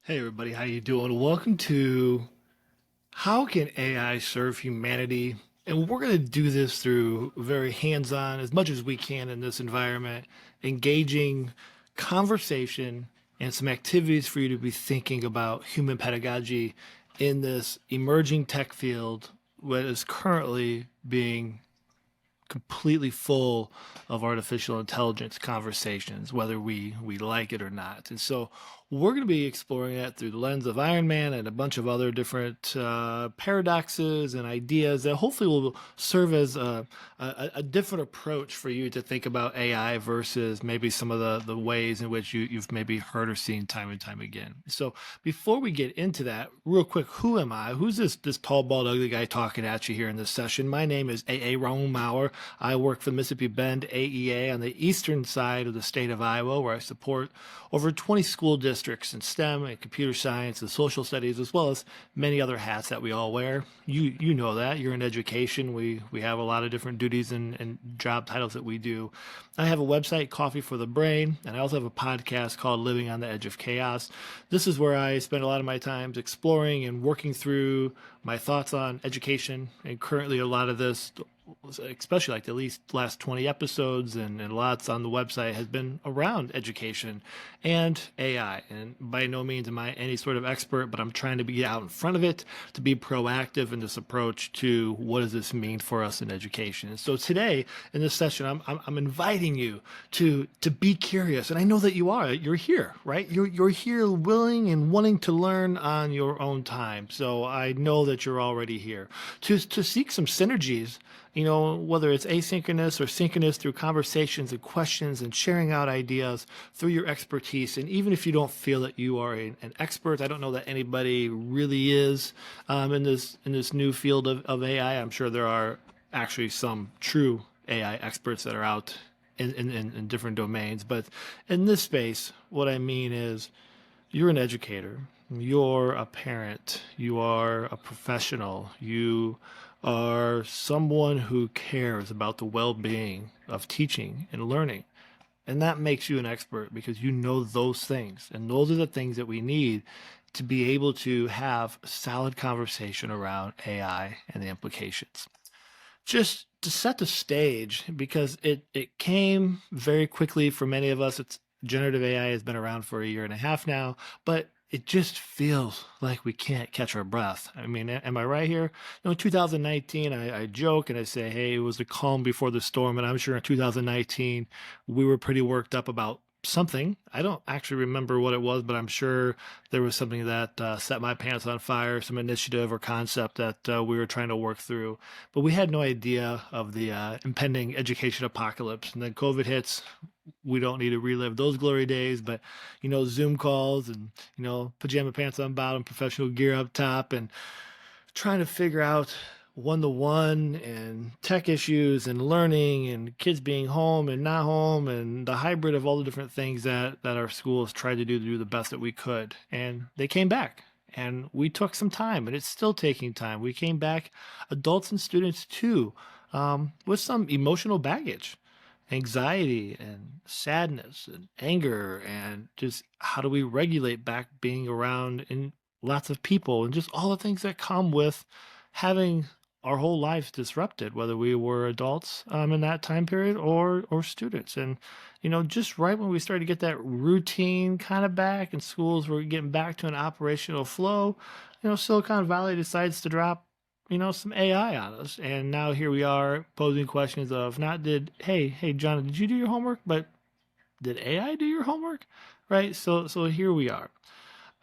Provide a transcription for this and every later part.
Hey everybody, how you doing? Welcome to How Can AI Serve Humanity? And we're going to do this through very hands-on, as much as we can in this environment, engaging conversation and some activities for you to be thinking about human pedagogy in this emerging tech field, what is currently being completely full of artificial intelligence conversations, whether we like it or not. And so we're going to be exploring that through the lens of Iron Man and a bunch of other different paradoxes and ideas that hopefully will serve as a different approach for you to think about AI versus maybe some of the ways in which you've maybe heard or seen time and time again. So before we get into that, real quick, who am I? Who's this tall, bald, ugly guy talking at you here in this session? My name is A. Raoul Maurer. I work for Mississippi Bend AEA on the eastern side of the state of Iowa, where I support over 20 school districts in STEM and computer science and social studies, as well as many other hats that we all wear. You know that. You're in education. We have a lot of different duties and job titles that we do. I have a website, Coffee for the Brain, and I also have a podcast called Living on the Edge of Chaos. This is where I spend a lot of my time exploring and working through my thoughts on education, and currently a lot of this, especially like the least last 20 episodes and lots on the website, has been around education and AI. And by no means am I any sort of expert, but I'm trying to be out in front of it, to be proactive in this approach to what does this mean for us in education. And so today in this session, I'm inviting you to be curious. And I know that you are. You're here, right? You're here willing and wanting to learn on your own time. So I know that you're already here to seek some synergies, whether it's asynchronous or synchronous, through conversations and questions and sharing out ideas through your expertise. And even if you don't feel that you are an expert, I don't know that anybody really is in this new field of AI. I'm sure there are actually some true AI experts that are out in different domains. But in this space, what I mean is you're an educator, you're a parent, you are a professional, you are someone who cares about the well being of teaching and learning. And that makes you an expert because you know those things. And those are the things that we need to be able to have a solid conversation around AI and the implications. Just to set the stage, because it came very quickly for many of us. It's generative AI has been around for a year and a half now, but it just feels like we can't catch our breath. I mean, am I right here? In 2019, I joke and I say, hey, it was the calm before the storm. And I'm sure in 2019, we were pretty worked up about something. I don't actually remember what it was, but I'm sure there was something that set my pants on fire, some initiative or concept that we were trying to work through. But we had no idea of the impending education apocalypse. And then COVID hits. We don't need to relive those glory days, but Zoom calls and pajama pants on bottom, professional gear up top, and trying to figure out one-to-one and tech issues and learning and kids being home and not home and the hybrid of all the different things that our schools tried to do the best that we could. And they came back. And we took some time, and it's still taking time. We came back, adults and students too, with some emotional baggage, anxiety and sadness and anger, and just how do we regulate back being around in lots of people and just all the things that come with having our whole lives disrupted, whether we were adults in that time period or students. And just right when we started to get that routine kind of back and schools were getting back to an operational flow, Silicon Valley decides to drop some AI on us. And now here we are posing questions of not hey, John, did you do your homework? But did AI do your homework? Right? So here we are.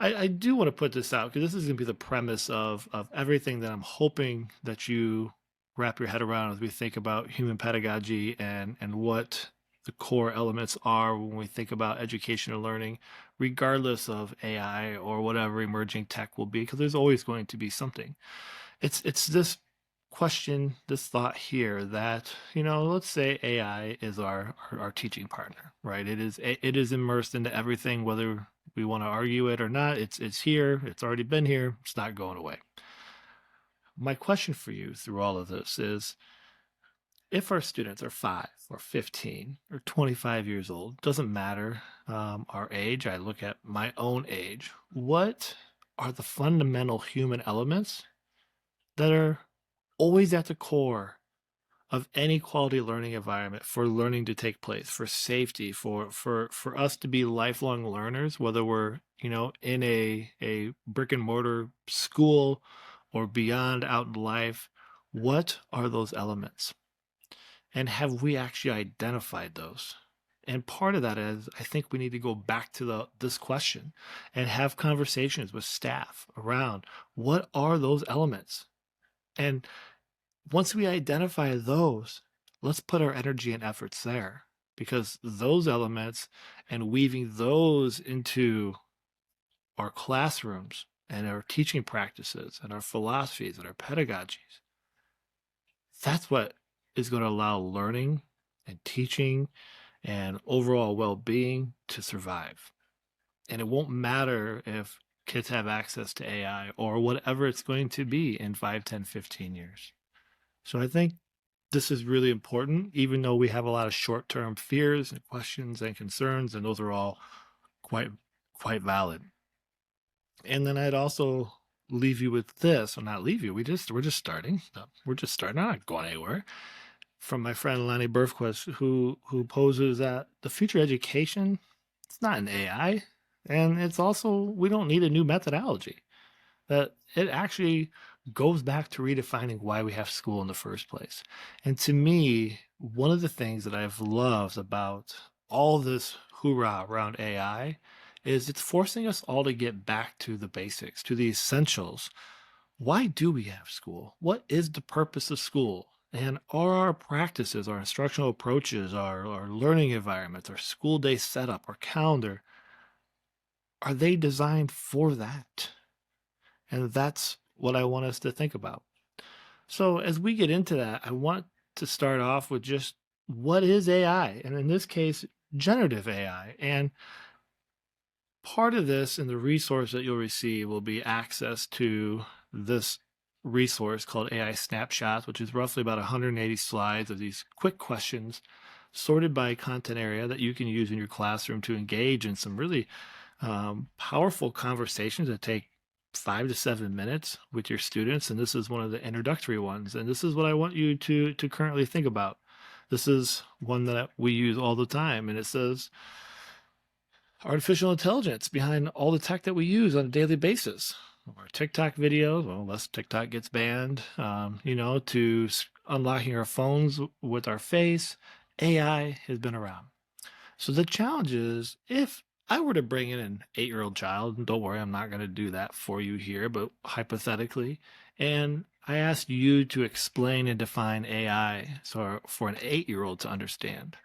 I do want to put this out because this is going to be the premise of everything that I'm hoping that you wrap your head around as we think about human pedagogy and what the core elements are when we think about education and learning, regardless of AI or whatever emerging tech will be, because there's always going to be something. It's this question, this thought here that, let's say AI is our teaching partner, right? It is immersed into everything, whether we want to argue it or not. It's here, it's already been here, it's not going away. My question for you through all of this is, if our students are 5 or 15 or 25 years old, doesn't matter our age, I look at my own age, what are the fundamental human elements that are always at the core of any quality learning environment for learning to take place, for safety, for us to be lifelong learners, whether we're, in a brick and mortar school or beyond out in life, what are those elements? And have we actually identified those? And part of that is I think we need to go back to this question and have conversations with staff around what are those elements? And once we identify those, let's put our energy and efforts there, because those elements and weaving those into our classrooms and our teaching practices and our philosophies and our pedagogies, that's what is going to allow learning and teaching and overall well-being to survive. And it won't matter if kids have access to AI or whatever it's going to be in 5, 10, 15 years. So I think this is really important, even though we have a lot of short-term fears and questions and concerns, and those are all quite valid. And then I'd also leave you with this, or not leave you. We're just starting. We're just starting. I'm not going anywhere. From my friend Lonnie Berfquist, who poses that the future education, it's not an AI, and it's also we don't need a new methodology. That it actually goes back to redefining why we have school in the first place. And to me, one of the things that I've loved about all this hoorah around AI is it's forcing us all to get back to the basics, to the essentials. Why do we have school? What is the purpose of school? And are our practices, our instructional approaches, our learning environments, our school day setup, our calendar, are they designed for that? And that's what I want us to think about. So as we get into that, I want to start off with just what is AI? And in this case, generative AI. And part of this and the resource that you'll receive will be access to this resource called AI Snapshots, which is roughly about 180 slides of these quick questions sorted by content area that you can use in your classroom to engage in some really powerful conversations that take 5 to 7 minutes with your students. And this is one of the introductory ones. And this is what I want you to currently think about. This is one that we use all the time. And it says, artificial intelligence behind all the tech that we use on a daily basis. Our TikTok videos, well, unless TikTok gets banned, to unlocking our phones with our face, AI has been around. So the challenge is, if I were to bring in an 8-year-old child, and don't worry, I'm not going to do that for you here, but hypothetically, and I asked you to explain and define AI so for an 8-year-old to understand,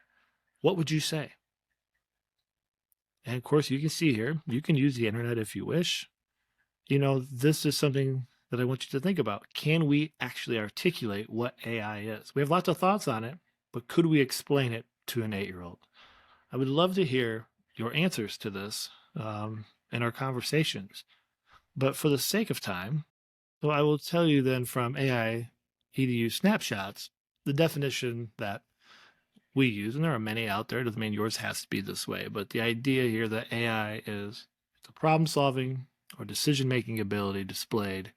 what would you say? And of course, you can see here, you can use the internet if you wish. This is something that I want you to think about. Can we actually articulate what AI is? We have lots of thoughts on it, but could we explain it to an 8-year-old? I would love to hear your answers to this in our conversations. But for the sake of time, so I will tell you then from AI EDU snapshots, the definition that we use, and there are many out there, doesn't mean yours has to be this way, but the idea here that AI is the problem solving or decision making ability displayed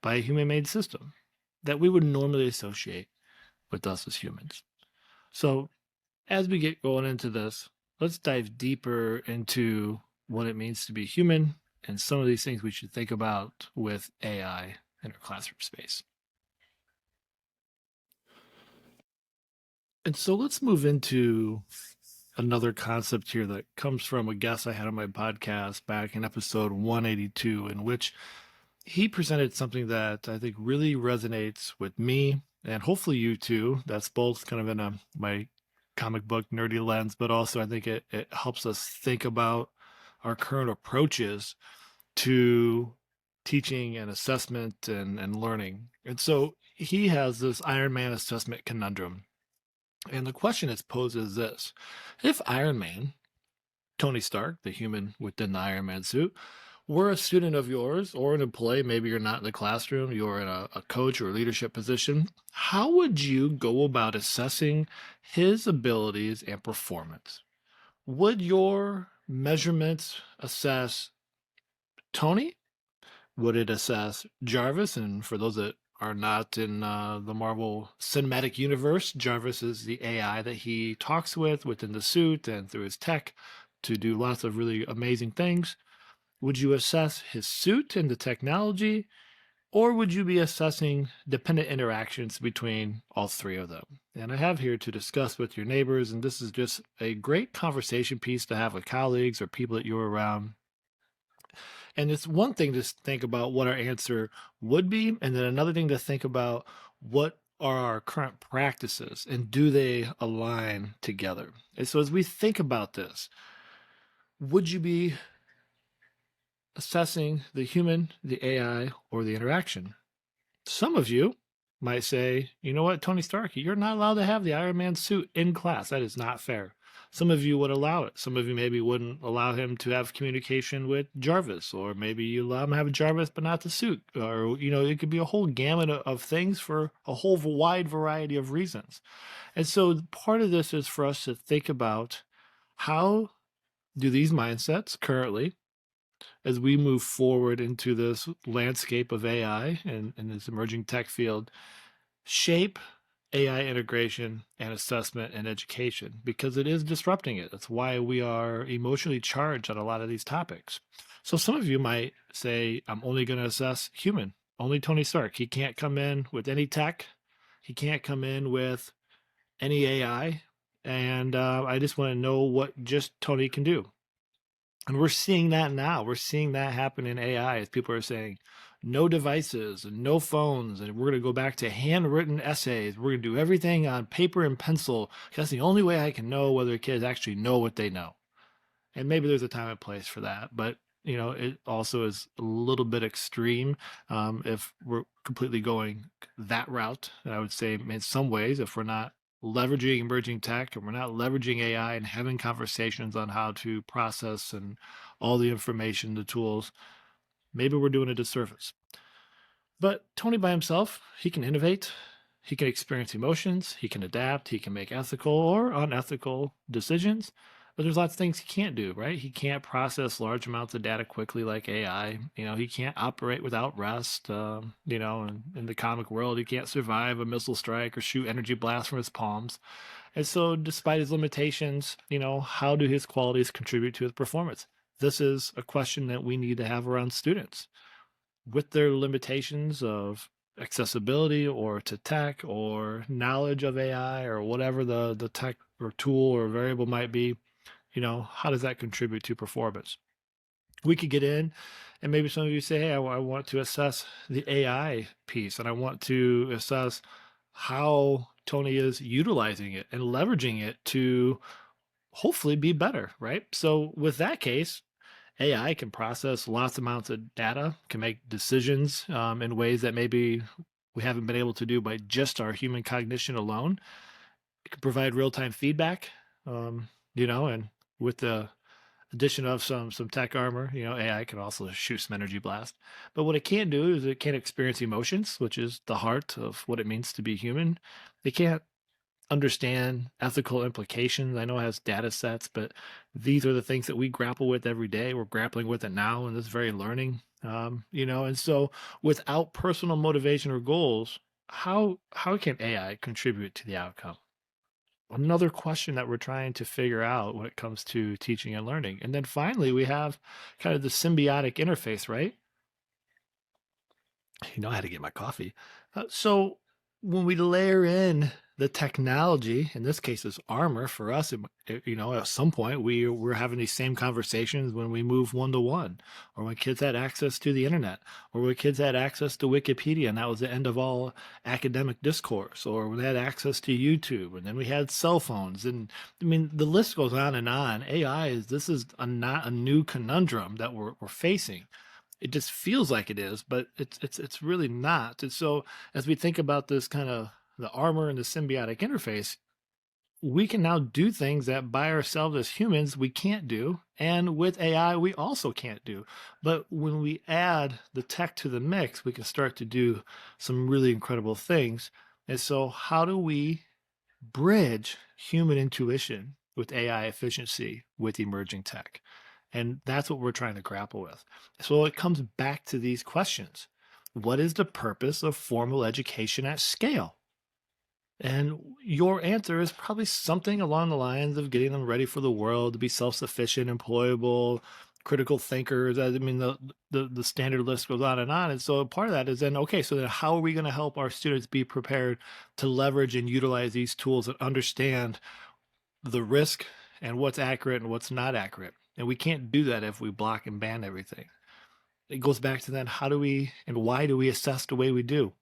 by a human made system that we would normally associate with us as humans. So as we get going into this, let's dive deeper into what it means to be human and some of these things we should think about with AI in our classroom space. And so let's move into another concept here that comes from a guest I had on my podcast back in episode 182, in which he presented something that I think really resonates with me and hopefully you too. That's both kind of in my comic book nerdy lens, but also I think it helps us think about our current approaches to teaching and assessment and learning. And so he has this Iron Man assessment conundrum. And the question it's posed is this: if Iron Man, Tony Stark, the human within the Iron Man suit, We're a student of yours or an employee. Maybe you're not in the classroom, you're in a coach or leadership position. How would you go about assessing his abilities and performance? Would your measurements assess Tony? Would it assess Jarvis? And for those that are not in the Marvel Cinematic Universe, Jarvis is the AI that he talks with within the suit and through his tech to do lots of really amazing things. Would you assess his suit and the technology, or would you be assessing dependent interactions between all three of them? And I have here to discuss with your neighbors, and this is just a great conversation piece to have with colleagues or people that you're around. And it's one thing to think about what our answer would be, and then another thing to think about what are our current practices and do they align together? And so as we think about this, would you be assessing the human, the AI, or the interaction? Some of you might say, you know what, Tony Stark, you're not allowed to have the Iron Man suit in class. That is not fair. Some of you would allow it. Some of you maybe wouldn't allow him to have communication with Jarvis, or maybe you allow him to have Jarvis but not the suit. Or, it could be a whole gamut of things for a whole wide variety of reasons. And so part of this is for us to think about how do these mindsets currently, as we move forward into this landscape of AI and this emerging tech field, shape AI integration and assessment and education, because it is disrupting it. That's why we are emotionally charged on a lot of these topics. So some of you might say, I'm only going to assess human, only Tony Stark. He can't come in with any tech. He can't come in with any AI. And I just want to know what just Tony can do. And we're seeing that now. We're seeing that happen in AI as people are saying, no devices and no phones. And we're going to go back to handwritten essays. We're going to do everything on paper and pencil. That's the only way I can know whether kids actually know what they know. And maybe there's a time and place for that. But, it also is a little bit extreme if we're completely going that route. And I would say in some ways, if we're not leveraging emerging tech and we're not leveraging AI and having conversations on how to process and all the information, the tools, maybe we're doing a disservice. But Tony by himself, he can innovate, he can experience emotions, he can adapt, he can make ethical or unethical decisions. But there's lots of things he can't do, right? He can't process large amounts of data quickly like AI. He can't operate without rest. In the comic world, he can't survive a missile strike or shoot energy blasts from his palms. And so, despite his limitations, how do his qualities contribute to his performance? This is a question that we need to have around students. With their limitations of accessibility or to tech or knowledge of AI or whatever the tech or tool or variable might be, how does that contribute to performance? We could get in, and maybe some of you say, hey, I want to assess the AI piece, and I want to assess how Tony is utilizing it and leveraging it to hopefully be better, right? So with that case, AI can process lots of amounts of data, can make decisions in ways that maybe we haven't been able to do by just our human cognition alone. It can provide real-time feedback, and with the addition of some tech armor, AI can also shoot some energy blast. But what it can't do is it can't experience emotions, which is the heart of what it means to be human. It can't understand ethical implications. I know it has data sets, but these are the things that we grapple with every day. We're grappling with it now in this very learning, and so without personal motivation or goals, how can AI contribute to the outcome? Another question that we're trying to figure out when it comes to teaching and learning. And then finally, we have kind of the symbiotic interface, right? I had to get my coffee. So when we layer in the technology, in this case, is armor for us. At some point we're having these same conversations when we move one to one, or when kids had access to the internet, or when kids had access to Wikipedia, and that was the end of all academic discourse, or when they had access to YouTube, and then we had cell phones, and the list goes on and on. This is not a new conundrum that we're facing. It just feels like it is, but it's really not. And so as we think about this kind of the armor and the symbiotic interface, we can now do things that by ourselves as humans we can't do, and with AI we also can't do. But when we add the tech to the mix, we can start to do some really incredible things. And so, how do we bridge human intuition with AI efficiency with emerging tech? And that's what we're trying to grapple with. So it comes back to these questions. What is the purpose of formal education at scale? And your answer is probably something along the lines of getting them ready for the world to be self-sufficient, employable, critical thinkers. I mean, the standard list goes on. And so part of that is then, okay, so then how are we going to help our students be prepared to leverage and utilize these tools and understand the risk and what's accurate and what's not accurate? And we can't do that if we block and ban everything. It goes back to then, how do we and why do we assess the way we do?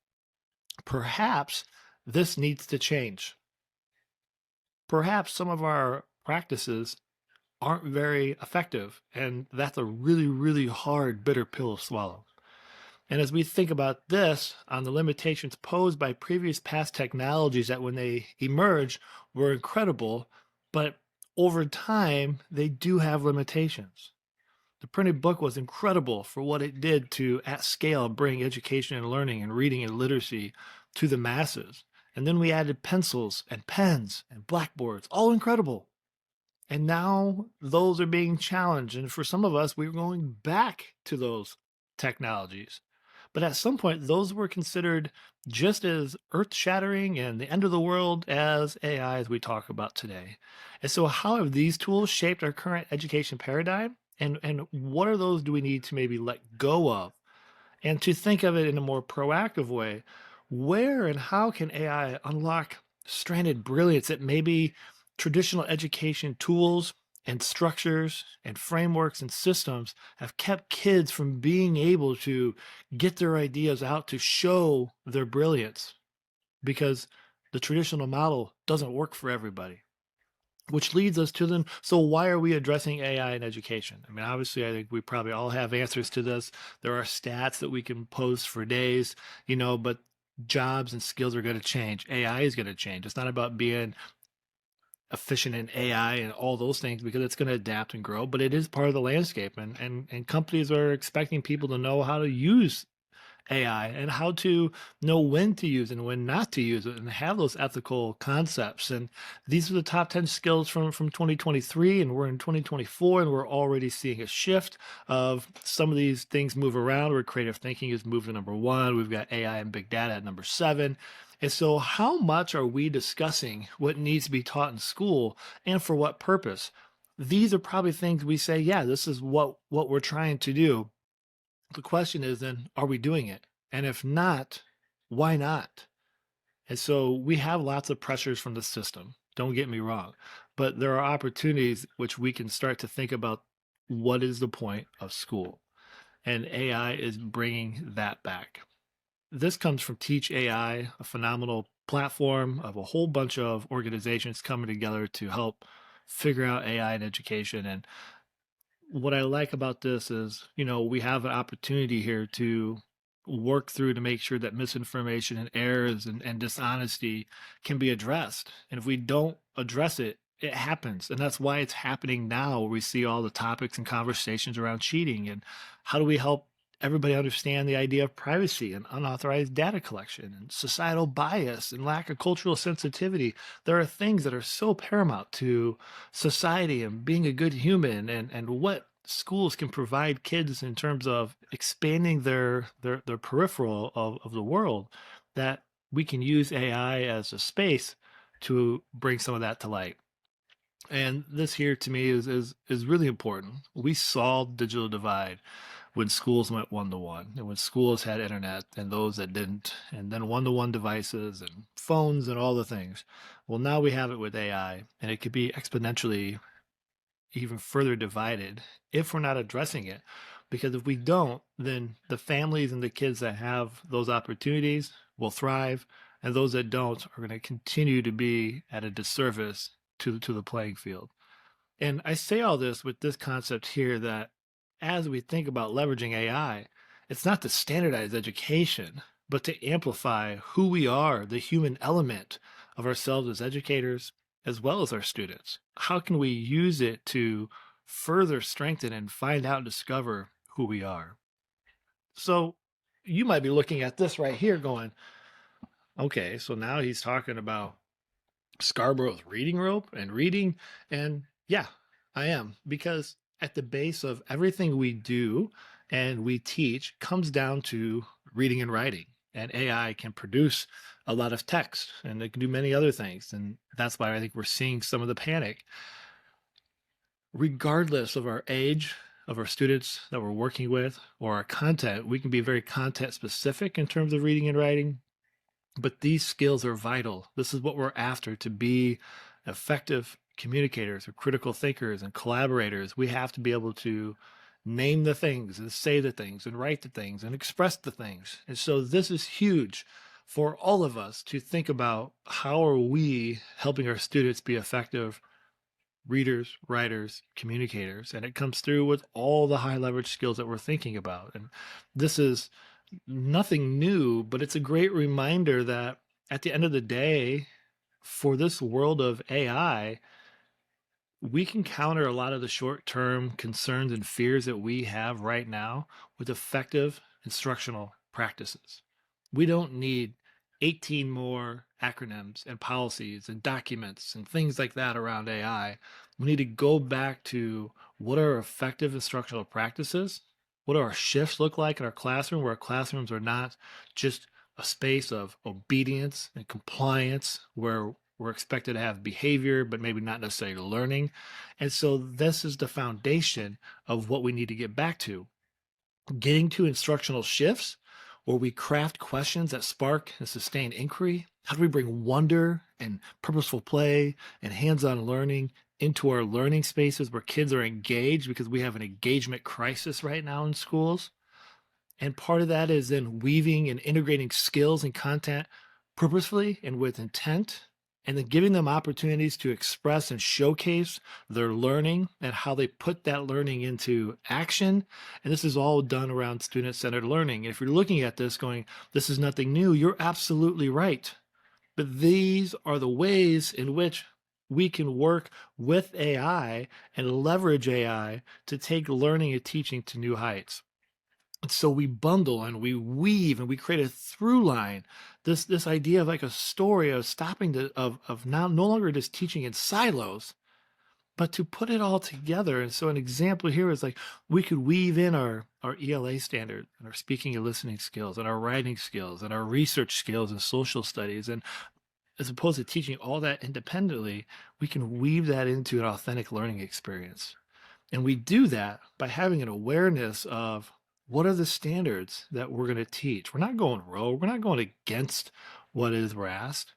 Perhaps this needs to change. Perhaps some of our practices aren't very effective, and that's a really, really hard, bitter pill to swallow. And as we think about this on the limitations posed by previous past technologies that when they emerge were incredible, but over time, they do have limitations. The printed book was incredible for what it did to, at scale, bring education and learning and reading and literacy to the masses. And then we added pencils and pens and blackboards, all incredible. And now those are being challenged. And for some of us, we're going back to those technologies. But at some point, those were considered just as earth shattering and the end of the world as AI, as we talk about today. And so, how have these tools shaped our current education paradigm? And what are those do we need to maybe let go of? And to think of it in a more proactive way, where and how can AI unlock stranded brilliance that maybe traditional education tools and structures and frameworks and systems have kept kids from being able to get their ideas out to show their brilliance because the traditional model doesn't work for everybody? Which leads us to then, so why are we addressing AI in education? I mean, obviously, I think we probably all have answers to this. There are stats that we can post for days, but jobs and skills are going to change. AI is going to change. It's not about being efficient in AI and all those things because it's going to adapt and grow, but it is part of the landscape. And companies are expecting people to know how to use AI and how to know when to use and when not to use it and have those ethical concepts. And these are the top 10 skills from 2023, and we're in 2024, and we're already seeing a shift of some of these things move around where creative thinking is moved to number one. We've got AI and big data at number seven. And so how much are we discussing what needs to be taught in school and for what purpose? These are probably things we say, yeah, this is what we're trying to do. The question is then, are we doing it? And if not, why not? And so we have lots of pressures from the system. Don't get me wrong. But there are opportunities which we can start to think about what is the point of school. And AI is bringing that back. This comes from Teach AI, a phenomenal platform of a whole bunch of organizations coming together to help figure out AI in education. And what I like about this is, we have an opportunity here to work through to make sure that misinformation and errors and dishonesty can be addressed. And if we don't address it, it happens. And that's why it's happening now. We see all the topics and conversations around cheating. And how do we help everybody understand the idea of privacy and unauthorized data collection and societal bias and lack of cultural sensitivity? There are things that are so paramount to society and being a good human, and what schools can provide kids in terms of expanding their peripheral of the world, that we can use AI as a space to bring some of that to light. And this here to me is really important. We solved digital divide when schools went one to one, and when schools had internet and those that didn't, and then one to one devices and phones and all the things. Well, now we have it with AI, and it could be exponentially even further divided if we're not addressing it. Because if we don't, then the families and the kids that have those opportunities will thrive, and those that don't are going to continue to be at a disservice to the playing field. And I say all this with this concept here that as we think about leveraging AI, it's not to standardize education, but to amplify who we are, the human element of ourselves as educators, as well as our students? How can we use it to further strengthen and find out and discover who we are? So you might be looking at this right here going, okay, so now he's talking about Scarborough's reading rope and reading. And yeah, I am, because at the base of everything we do and we teach comes down to reading and writing. And AI can produce a lot of text and it can do many other things. And that's why I think we're seeing some of the panic. Regardless of our age, of our students that we're working with, or our content, we can be very content specific in terms of reading and writing, but these skills are vital. This is what we're after to be effective communicators or critical thinkers and collaborators. We have to be able to name the things and say the things and write the things and express the things. And so this is huge for all of us to think about: how are we helping our students be effective readers, writers, communicators? And it comes through with all the high leverage skills that we're thinking about. And this is nothing new, but it's a great reminder that at the end of the day, for this world of AI, we can counter a lot of the short-term concerns and fears that we have right now with effective instructional practices. We don't need 18 more acronyms and policies and documents and things like that around AI. We need to go back to what are effective instructional practices. What do our shifts look like in our classroom, where our classrooms are not just a space of obedience and compliance, where we're expected to have behavior, but maybe not necessarily learning. And so this is the foundation of what we need to get back to. Getting to instructional shifts where we craft questions that spark and sustain inquiry. How do we bring wonder and purposeful play and hands-on learning into our learning spaces where kids are engaged, because we have an engagement crisis right now in schools? And part of that is then weaving and integrating skills and content purposefully and with intent, and then giving them opportunities to express and showcase their learning and how they put that learning into action. And this is all done around student-centered learning. And if you're looking at this going, this is nothing new, you're absolutely right. But these are the ways in which we can work with AI and leverage AI to take learning and teaching to new heights. So we bundle and we weave and we create a through line, this idea of like a story of stopping of now no longer just teaching in silos, but to put it all together. And so an example here is like, we could weave in our ELA standard and our speaking and listening skills and our writing skills and our research skills and social studies. And as opposed to teaching all that independently, we can weave that into an authentic learning experience. And we do that by having an awareness of what are the standards that we're going to teach. We're not going rogue. We're not going against what is we're asked.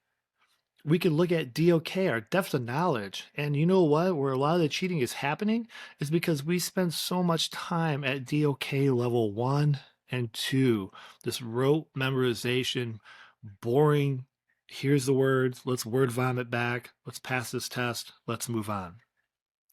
We can look at DOK, our depth of knowledge. And you know what? Where a lot of the cheating is happening is because we spend so much time at DOK level 1 and 2. This rote memorization, boring, here's the words, let's word vomit back, let's pass this test, let's move on.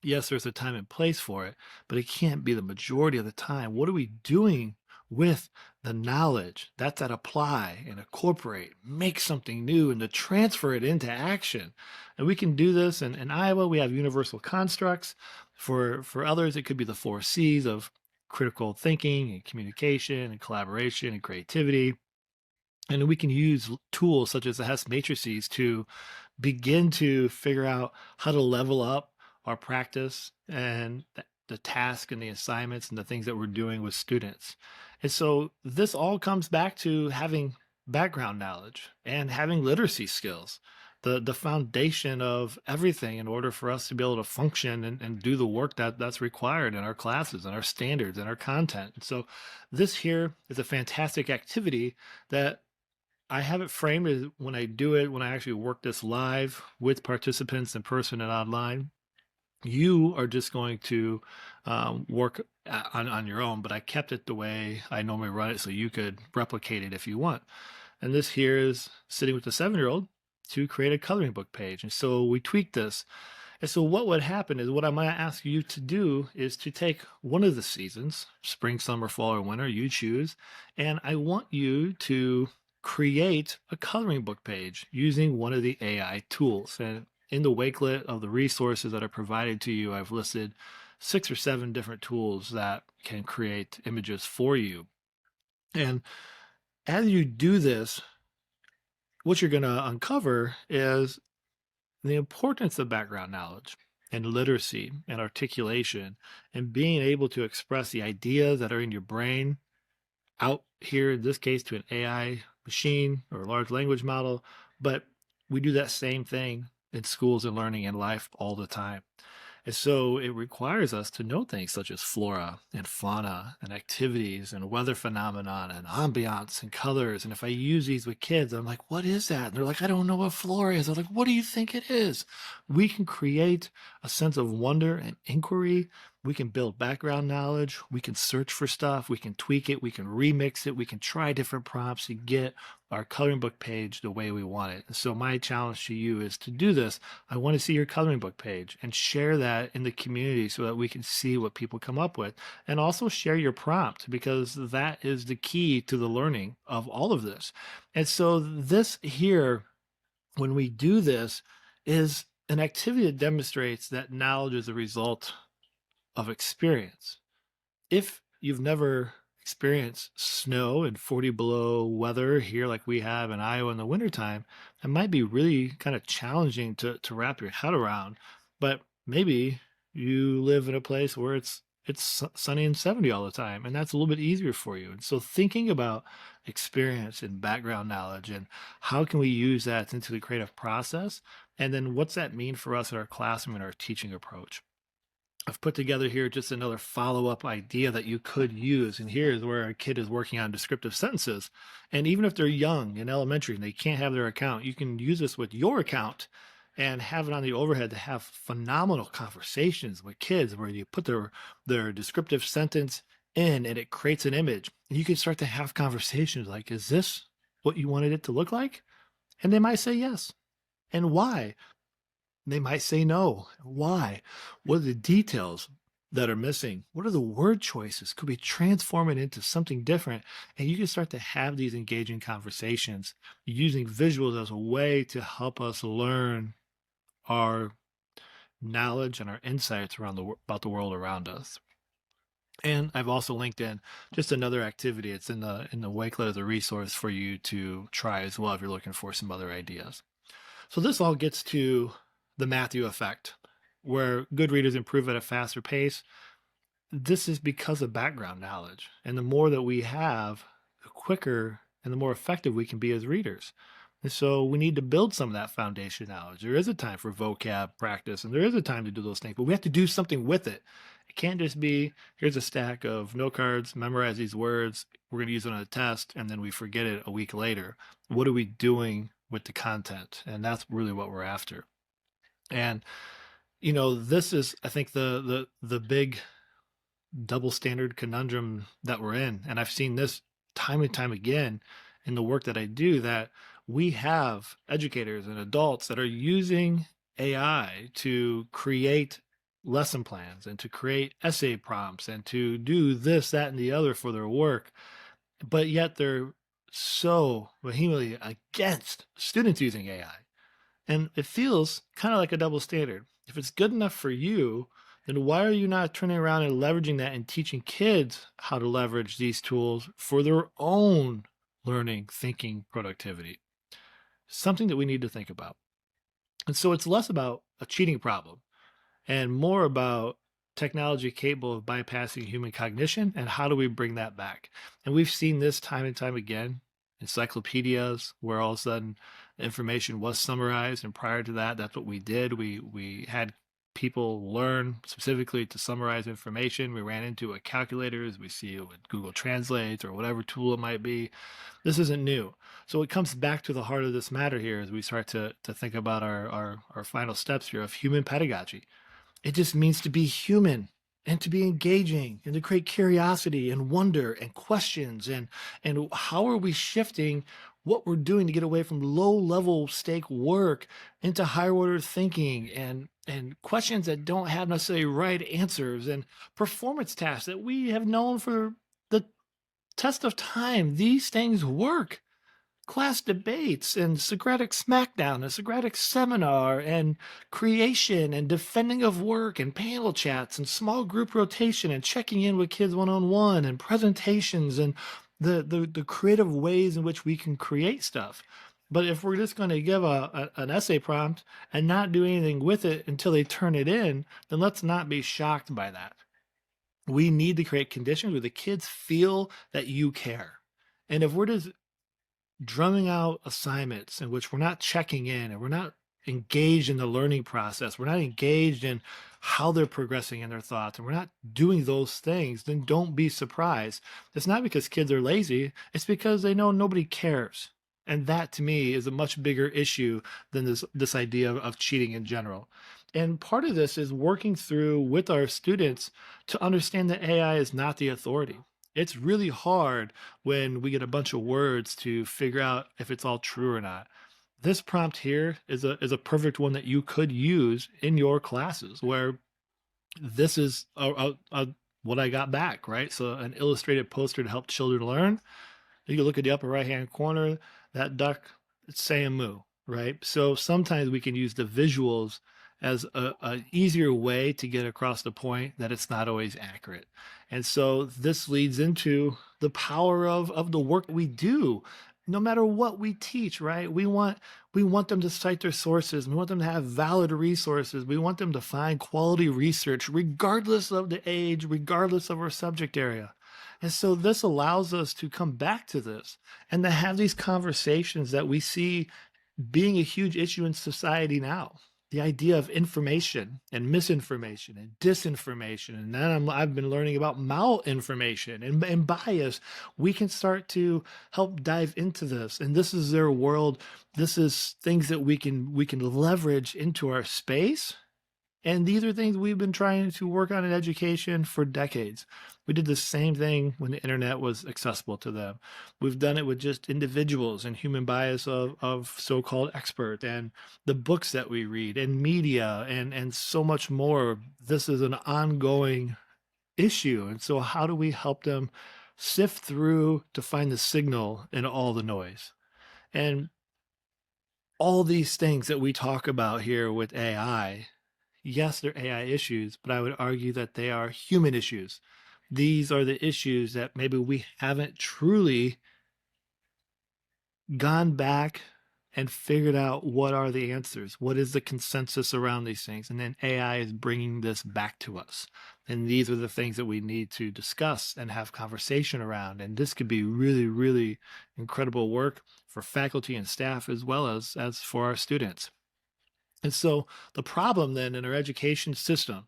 Yes, there's a time and place for it, but it can't be the majority of the time. What are we doing with the knowledge? That's that apply and incorporate, make something new, and to transfer it into action. And we can do this in Iowa. We have universal constructs. For others, it could be the 4 C's of critical thinking and communication and collaboration and creativity. And we can use tools such as the Hess matrices to begin to figure out how to level up our practice and the task and the assignments and the things that we're doing with students. And so this all comes back to having background knowledge and having literacy skills, the foundation of everything in order for us to be able to function and do the work that's required in our classes and our standards and our content. And so this here is a fantastic activity that I have it framed as when I do it, when I actually work this live with participants in person and online, you are just going to work on your own, but I kept it the way I normally run it so you could replicate it if you want. And this here is sitting with the 7-year-old to create a coloring book page. And so we tweaked this. And so what would happen is, what I'm going to ask you to do is to take one of the seasons, spring, summer, fall, or winter, you choose, and I want you to create a coloring book page using one of the AI tools. And In the wakelet of the resources that are provided to you, I've listed 6 or 7 different tools that can create images for you. And as you do this, what you're going to uncover is the importance of background knowledge and literacy and articulation and being able to express the ideas that are in your brain out here, in this case, to an AI machine or large language model. But we do that same thing in schools and learning and life all the time. And so it requires us to know things such as flora and fauna and activities and weather phenomenon and ambiance and colors. And if I use these with kids, I'm like, what is that? And they're like, I don't know what flora is. I'm like, what do you think it is? We can create a sense of wonder and inquiry. We can build background knowledge. We can search for stuff. We can tweak it. We can remix it. We can try different prompts to get our coloring book page the way we want it. So my challenge to you is to do this. I want to see your coloring book page and share that in the community so that we can see what people come up with, and also share your prompt, because that is the key to the learning of all of this. And so this here, when we do this, is an activity that demonstrates that knowledge is a result of experience. If you've never experienced snow and 40 below weather here like we have in Iowa in the wintertime, it might be really kind of challenging to wrap your head around. But maybe you live in a place where it's sunny and 70 all the time, and that's a little bit easier for you. And so thinking about experience and background knowledge and how can we use that into the creative process, and then what's that mean for us in our classroom and our teaching approach. I've put together here just another follow-up idea that you could use. And here's where a kid is working on descriptive sentences. And even if they're young in elementary and they can't have their account, you can use this with your account and have it on the overhead to have phenomenal conversations with kids where you put their descriptive sentence in and it creates an image. And you can start to have conversations like, is this what you wanted it to look like? And they might say yes. And why? They might say no. Why? What are the details that are missing? What are the word choices? Could we transform it into something different? And you can start to have these engaging conversations using visuals as a way to help us learn our knowledge and our insights about the world around us. And I've also linked in just another activity. It's in the wakelet of the resource for you to try as well if you're looking for some other ideas. So this all gets to the Matthew effect, where good readers improve at a faster pace. This is because of background knowledge. And the more that we have, the quicker and the more effective we can be as readers. And so we need to build some of that foundation knowledge. There is a time for vocab practice, and there is a time to do those things, but we have to do something with it. It can't just be, here's a stack of note cards, memorize these words, we're going to use it on a test, and then we forget it a week later. What are we doing with the content? And that's really what we're after. And this is, I think, the big double standard conundrum that we're in. And I've seen this time and time again in the work that I do, that we have educators and adults that are using AI to create lesson plans and to create essay prompts and to do this, that, and the other for their work. But yet they're so vehemently against students using AI. And it feels kind of like a double standard. If it's good enough for you, then why are you not turning around and leveraging that and teaching kids how to leverage these tools for their own learning, thinking, productivity? Something that we need to think about. And so it's less about a cheating problem and more about technology capable of bypassing human cognition and how do we bring that back. And we've seen this time and time again. Encyclopedias where all of a sudden information was summarized, and prior to that, that's what we did. We had people learn specifically to summarize information. We ran into a calculator, as we see it with Google Translate or whatever tool it might be. This isn't new. So it comes back to the heart of this matter here as we start to think about our final steps here of human pedagogy. It just means to be human and to be engaging and to create curiosity and wonder and questions. And how are we shifting what we're doing to get away from low level stake work into higher order thinking and questions that don't have necessarily right answers and performance tasks that we have known for the test of time. These things work. class debates and Socratic Smackdown, a Socratic seminar, and creation and defending of work and panel chats and small group rotation and checking in with kids one-on-one and presentations and the creative ways in which we can create stuff. But if we're just going to give an essay prompt and not do anything with it until they turn it in, then let's not be shocked by that. We need to create conditions where the kids feel that you care. And if we're just drumming out assignments in which we're not checking in and we're not engaged in the learning process, we're not engaged in how they're progressing in their thoughts, and we're not doing those things, then don't be surprised. It's not because kids are lazy, it's because they know nobody cares. And that to me is a much bigger issue than this idea of cheating in general. And part of this is working through with our students to understand that AI is not the authority. It's really hard when we get a bunch of words to figure out if it's all true or not. This prompt here is a perfect one that you could use in your classes where this is what I got back, right? So an illustrated poster to help children learn. You can look at the upper right hand corner, that duck, it's saying moo, right? So sometimes we can use the visuals as a easier way to get across the point that it's not always accurate. And so this leads into the power of the work we do. No matter what we teach, right? We want them to cite their sources. We want them to have valid resources. We want them to find quality research, regardless of the age, regardless of our subject area. And so this allows us to come back to this and to have these conversations that we see being a huge issue in society now. The idea of information and misinformation and disinformation. And then I've been learning about malinformation and bias. We can start to help dive into this. And this is their world. This is things that we can leverage into our space. And these are things we've been trying to work on in education for decades. We did the same thing when the internet was accessible to them. We've done it with just individuals and human bias of so-called experts and the books that we read and media and so much more. This is an ongoing issue. And so how do we help them sift through to find the signal in all the noise? And all these things that we talk about here with AI, yes, they're AI issues, but I would argue that they are human issues. These are the issues that maybe we haven't truly gone back and figured out what are the answers, what is the consensus around these things, and then AI is bringing this back to us. And these are the things that we need to discuss and have conversation around. And this could be really, really incredible work for faculty and staff as well as for our students. And so the problem then in our education system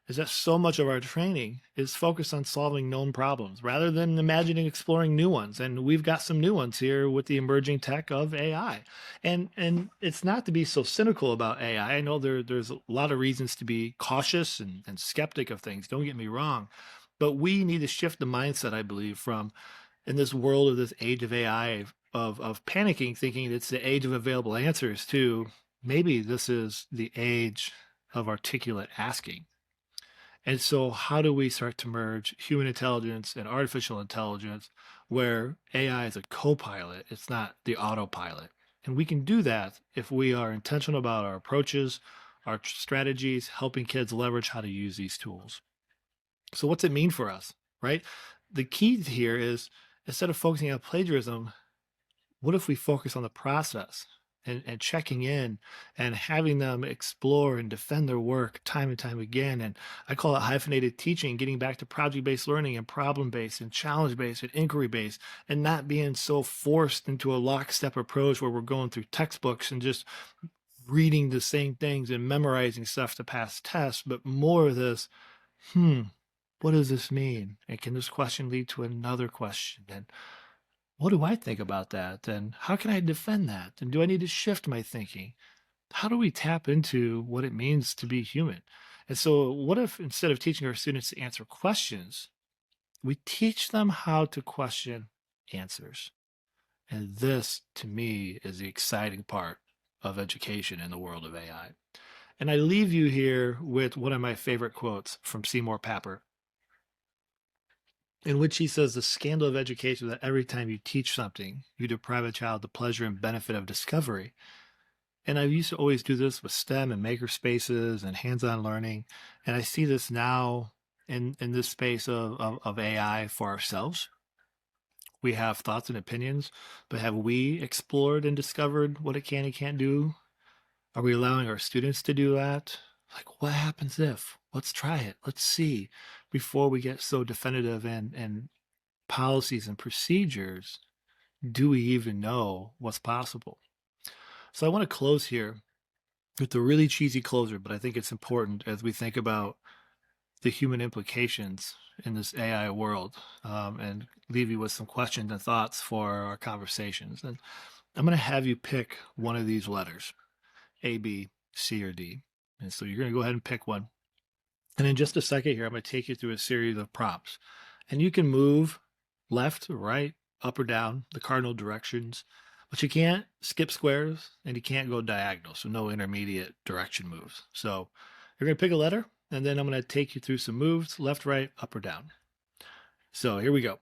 is that so much of our training is focused on solving known problems rather than imagining exploring new ones. And we've got some new ones here with the emerging tech of AI. And it's not to be so cynical about AI. I know there's a lot of reasons to be cautious and skeptic of things. Don't get me wrong. But we need to shift the mindset, I believe, from in this world of this age of AI of panicking, thinking it's the age of available answers to maybe this is the age of articulate asking. And so, how do we start to merge human intelligence and artificial intelligence where AI is a co pilot? It's not the autopilot. And we can do that if we are intentional about our approaches, our strategies, helping kids leverage how to use these tools. So, what's it mean for us, right? The key here is instead of focusing on plagiarism, what if we focus on the process and checking in and having them explore and defend their work time and time again? And I call it hyphenated teaching, getting back to project-based learning and problem-based and challenge-based and inquiry-based, and not being so forced into a lockstep approach where we're going through textbooks and just reading the same things and memorizing stuff to pass tests, but more of this, what does this mean? And can this question lead to another question? And what do I think about that? And how can I defend that? And do I need to shift my thinking? How do we tap into what it means to be human? And so, what if instead of teaching our students to answer questions, we teach them how to question answers? And this, to me, is the exciting part of education in the world of AI. And I leave you here with one of my favorite quotes from Seymour Papert. in which he says the scandal of education is that every time you teach something, you deprive a child the pleasure and benefit of discovery. And I used to always do this with STEM and maker spaces and hands-on learning. And I see this now in this space of AI for ourselves. We have thoughts and opinions, but have we explored and discovered what it can and can't do? Are we allowing our students to do that? Like, what happens if? Let's try it. Let's see before we get so definitive and policies and procedures. Do we even know what's possible? So I want to close here with a really cheesy closer, but I think it's important as we think about the human implications in this AI world, and leave you with some questions and thoughts for our conversations. And I'm going to have you pick one of these letters, A, B, C, or D. And so you're going to go ahead and pick one. And in just a second here, I'm going to take you through a series of prompts. And you can move left or right, up or down, the cardinal directions, but you can't skip squares and you can't go diagonal. So no intermediate direction moves. So you're going to pick a letter, and then I'm going to take you through some moves, left, right, up or down. So here we go.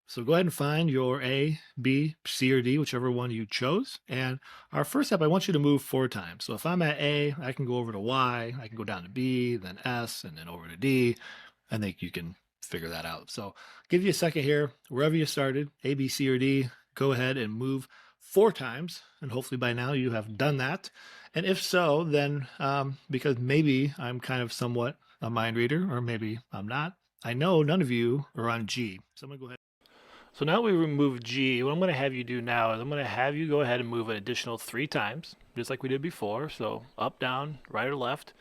So go ahead and find your A, B, C, or D, whichever one you chose. And our first step, I want you to move 4 times. So if I'm at A, I can go over to Y, I can go down to B, then S, and then over to D. I think you can figure that out. So give you a second here, wherever you started, A, B, C, or D, go ahead and move 4 times. And hopefully by now you have done that. And if so, then because maybe I'm kind of somewhat a mind reader, or maybe I'm not, I know none of you are on G. So I'm going to go ahead. So now we remove G. What I'm going to have you do now is I'm going to have you go ahead and move an additional 3 times, just like we did before. So up, down, right or left,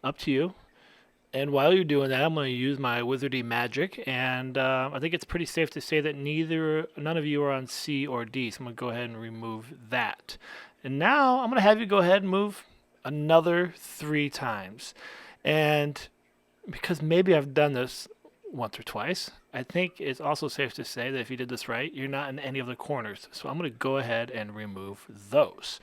up to you. And while you're doing that, I'm going to use my wizardy magic, and I think it's pretty safe to say that none of you are on C or D, so I'm going to go ahead and remove that. And now I'm going to have you go ahead and move another 3 times. And because maybe I've done this once or twice, I think it's also safe to say that if you did this right, you're not in any of the corners. So I'm going to go ahead and remove those.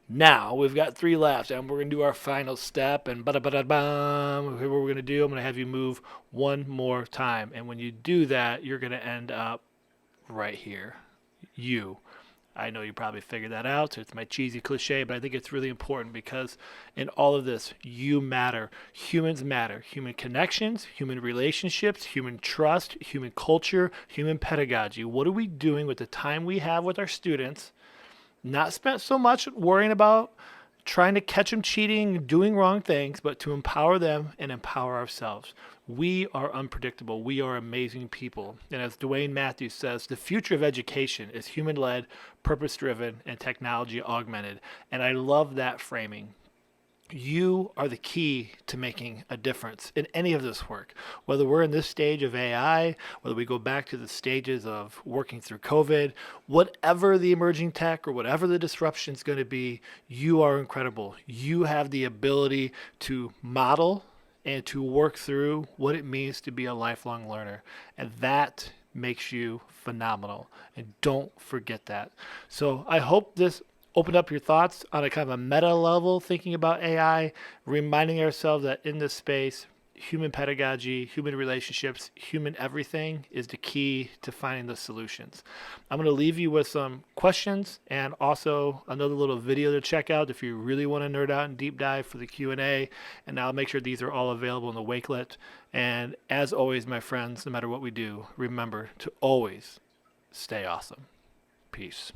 Now we've got 3 left, and we're going to do our final step. And ba-da-ba-da-bam, here what we're going to do, I'm going to have you move 1 more time. And when you do that, you're going to end up right here. You. I know you probably figured that out. It's my cheesy cliche, but I think it's really important because in all of this, you matter. Humans matter. Human connections, human relationships, human trust, human culture, human pedagogy. What are we doing with the time we have with our students? Not spent so much worrying about trying to catch them cheating, doing wrong things, but to empower them and empower ourselves. We are unpredictable. We are amazing people. And as Dwayne Matthews says, the future of education is human-led, purpose-driven, and technology augmented. And I love that framing. You are the key to making a difference in any of this work. Whether we're in this stage of AI, whether we go back to the stages of working through COVID, whatever the emerging tech or whatever the disruption is going to be, you are incredible. You have the ability to model and to work through what it means to be a lifelong learner. And that makes you phenomenal. And don't forget that. So I hope this open up your thoughts on a kind of a meta level, thinking about AI, reminding ourselves that in this space, human pedagogy, human relationships, human everything is the key to finding the solutions. I'm going to leave you with some questions and also another little video to check out if you really want to nerd out and deep dive for the Q&A. And I'll make sure these are all available in the Wakelet. And as always, my friends, no matter what we do, remember to always stay awesome. Peace.